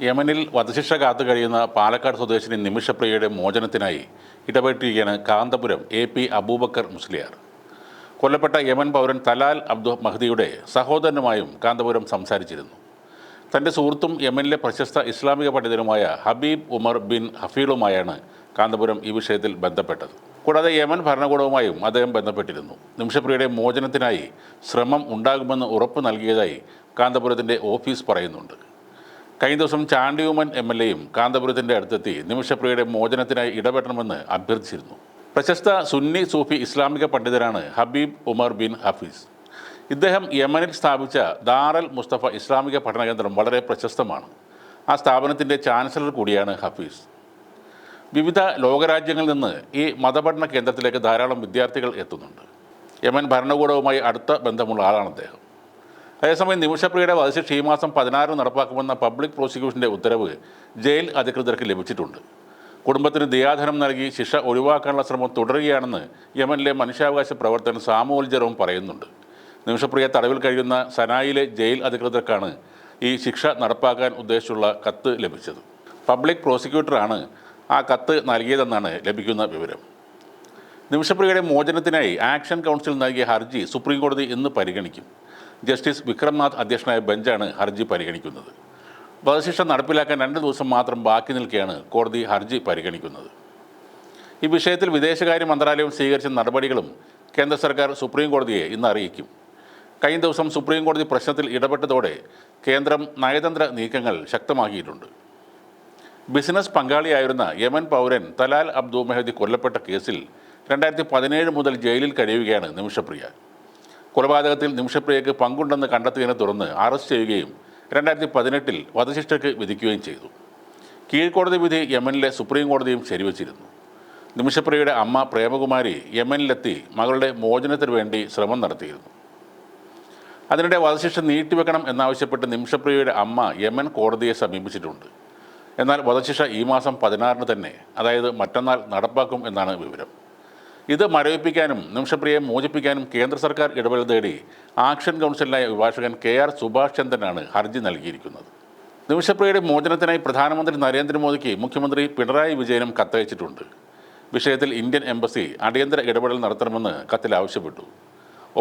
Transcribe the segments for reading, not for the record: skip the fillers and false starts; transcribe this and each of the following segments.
യമനിൽ വധശിക്ഷ കാത്തു കഴിയുന്ന പാലക്കാട് സ്വദേശിനി നിമിഷപ്രിയയുടെ മോചനത്തിനായി ഇടപെട്ടിരിക്കുകയാണ് കാന്തപുരം AP അബൂബക്കർ മുസ്ലിയാർ. കൊല്ലപ്പെട്ട യമൻ പൗരൻ തലാൽ അബ്ദു മഹ്ദിയുടെ സഹോദരനുമായും കാന്തപുരം സംസാരിച്ചിരുന്നു. തൻ്റെ സുഹൃത്തും യമനിലെ പ്രശസ്ത ഇസ്ലാമിക പണ്ഡിതനുമായ ഹബീബ് ഉമർ ബിൻ ഹഫീലുമായാണ് കാന്തപുരം ഈ വിഷയത്തിൽ ബന്ധപ്പെട്ടത്. കൂടാതെ യമൻ ഭരണകൂടവുമായും അദ്ദേഹം ബന്ധപ്പെട്ടിരുന്നു. നിമിഷപ്രിയയുടെ മോചനത്തിനായി ശ്രമം ഉണ്ടാകുമെന്ന് ഉറപ്പ് നൽകിയതായി കാന്തപുരത്തിൻ്റെ ഓഫീസ് പറയുന്നുണ്ട്. കഴിഞ്ഞ ദിവസം ചാണ്ടിയുമൻ MLAയും കാന്തപുരത്തിൻ്റെ അടുത്തെത്തി നിമിഷപ്രിയയുടെ മോചനത്തിനായി ഇടപെടണമെന്ന് അഭ്യർത്ഥിച്ചിരുന്നു. പ്രശസ്ത സുന്നി സൂഫി ഇസ്ലാമിക പണ്ഡിതനാണ് ഹബീബ് ഉമർ ബിൻ ഹഫീസ്. ഇദ്ദേഹം യമനിൽ സ്ഥാപിച്ച ദാറൽ മുസ്തഫ ഇസ്ലാമിക പഠനകേന്ദ്രം വളരെ പ്രശസ്തമാണ്. ആ സ്ഥാപനത്തിൻ്റെ ചാൻസലർ കൂടിയാണ് ഹഫീസ്. വിവിധ ലോകരാജ്യങ്ങളിൽ നിന്ന് ഈ മതപഠന കേന്ദ്രത്തിലേക്ക് ധാരാളം വിദ്യാർത്ഥികൾ എത്തുന്നുണ്ട്. യമൻ ഭരണകൂടവുമായി അടുത്ത ബന്ധമുള്ള ആളാണ് അദ്ദേഹം. അതേസമയം നിമിഷപ്രിയയുടെ വധശിക്ഷ ഈ മാസം 16 നടപ്പാക്കുമെന്ന പബ്ലിക് പ്രോസിക്യൂഷൻ്റെ ഉത്തരവ് ജയിൽ അധികൃതർക്ക് ലഭിച്ചിട്ടുണ്ട്. കുടുംബത്തിന് ദയാധനം നൽകി ശിക്ഷ ഒഴിവാക്കാനുള്ള ശ്രമം തുടരുകയാണെന്ന് യമനിലെ മനുഷ്യാവകാശ പ്രവർത്തകൻ സാമുവൽ ജെറോം പറയുന്നുണ്ട്. നിമിഷപ്രിയ തടവിൽ കഴിയുന്ന സനായിലെ ജയിൽ അധികൃതർക്കാണ് ഈ ശിക്ഷ നടപ്പാക്കാൻ ഉദ്ദേശിച്ചുള്ള കത്ത് ലഭിച്ചത്. പബ്ലിക് പ്രോസിക്യൂട്ടറാണ് ആ കത്ത് നൽകിയതെന്നാണ് ലഭിക്കുന്ന വിവരം. നിമിഷപ്രിയയുടെ മോചനത്തിനായി ആക്ഷൻ കൗൺസിൽ നൽകിയ ഹർജി സുപ്രീം കോടതി ഇന്ന് പരിഗണിക്കും. ജസ്റ്റിസ് വിക്രംനാഥ് അധ്യക്ഷനായ ബെഞ്ചാണ് ഹർജി പരിഗണിക്കുന്നത്. വധശിക്ഷ നടപ്പിലാക്കാൻ 2 ദിവസം മാത്രം ബാക്കി നിൽക്കെയാണ് കോടതി ഹർജി പരിഗണിക്കുന്നത്. ഈ വിഷയത്തിൽ വിദേശകാര്യ മന്ത്രാലയം സ്വീകരിച്ച നടപടികളും കേന്ദ്ര സർക്കാർ സുപ്രീം കോടതിയെ ഇന്ന് അറിയിക്കും. കഴിഞ്ഞ ദിവസം സുപ്രീം കോടതി പ്രശ്നത്തിൽ ഇടപെട്ടതോടെ കേന്ദ്രം നയതന്ത്ര നീക്കങ്ങൾ ശക്തമാക്കിയിട്ടുണ്ട്. ബിസിനസ് പങ്കാളിയായിരുന്ന യമൻ പൗരൻ തലാൽ അബ്ദു മഹ്ദി കൊല്ലപ്പെട്ട കേസിൽ 2017 മുതൽ ജയിലിൽ കഴിയുകയാണ് നിമിഷപ്രിയ. കൊലപാതകത്തിൽ നിമിഷപ്രിയയ്ക്ക് പങ്കുണ്ടെന്ന് കണ്ടെത്തിയതിനെ തുടർന്ന് അറസ്റ്റ് ചെയ്യുകയും 2018 വധശിക്ഷയ്ക്ക് വിധിക്കുകയും ചെയ്തു. കീഴ്ക്കോടതി വിധി യമനിലെ സുപ്രീം കോടതിയും ശരിവച്ചിരുന്നു. നിമിഷപ്രിയയുടെ അമ്മ പ്രേമകുമാരി യമനിലെത്തി മകളുടെ മോചനത്തിനു വേണ്ടി ശ്രമം നടത്തിയിരുന്നു. അതിനിടെ വധശിക്ഷ നീട്ടിവെക്കണം എന്നാവശ്യപ്പെട്ട് നിമിഷപ്രിയയുടെ അമ്മ യമൻ കോടതിയെ സമീപിച്ചിട്ടുണ്ട്. എന്നാൽ വധശിക്ഷ ഈ മാസം 16 തന്നെ, അതായത് മറ്റന്നാൾ നടപ്പാക്കും എന്നാണ് വിവരം. ഇത് മരവിപ്പിക്കാനും നിമിഷപ്രിയയെ മോചിപ്പിക്കാനും കേന്ദ്ര സർക്കാർ ഇടപെടൽ തേടി ആക്ഷൻ കൗൺസിലിനായ അഭിഭാഷകൻ KR സുഭാഷ് ചന്ദ്രനാണ് ഹർജി നൽകിയിരിക്കുന്നത്. നിമിഷപ്രിയയുടെ മോചനത്തിനായി പ്രധാനമന്ത്രി നരേന്ദ്രമോദിക്ക് മുഖ്യമന്ത്രി പിണറായി വിജയനും കത്തയച്ചിട്ടുണ്ട്. വിഷയത്തിൽ ഇന്ത്യൻ എംബസി അടിയന്തര ഇടപെടൽ നടത്തണമെന്ന് കത്തിൽ ആവശ്യപ്പെട്ടു.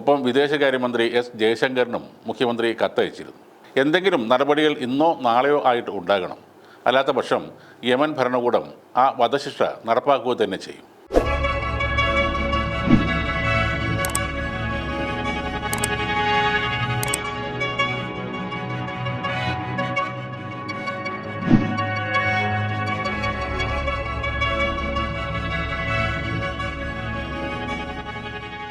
ഒപ്പം വിദേശകാര്യമന്ത്രി S ജയശങ്കറിനും മുഖ്യമന്ത്രി കത്തയച്ചിരുന്നു. എന്തെങ്കിലും നടപടികൾ ഇന്നോ നാളെയോ ആയിട്ട് ഉണ്ടാകണം. അല്ലാത്ത പക്ഷം യമൻ ഭരണകൂടം ആ വധശിക്ഷ നടപ്പാക്കുക തന്നെ ചെയ്യും.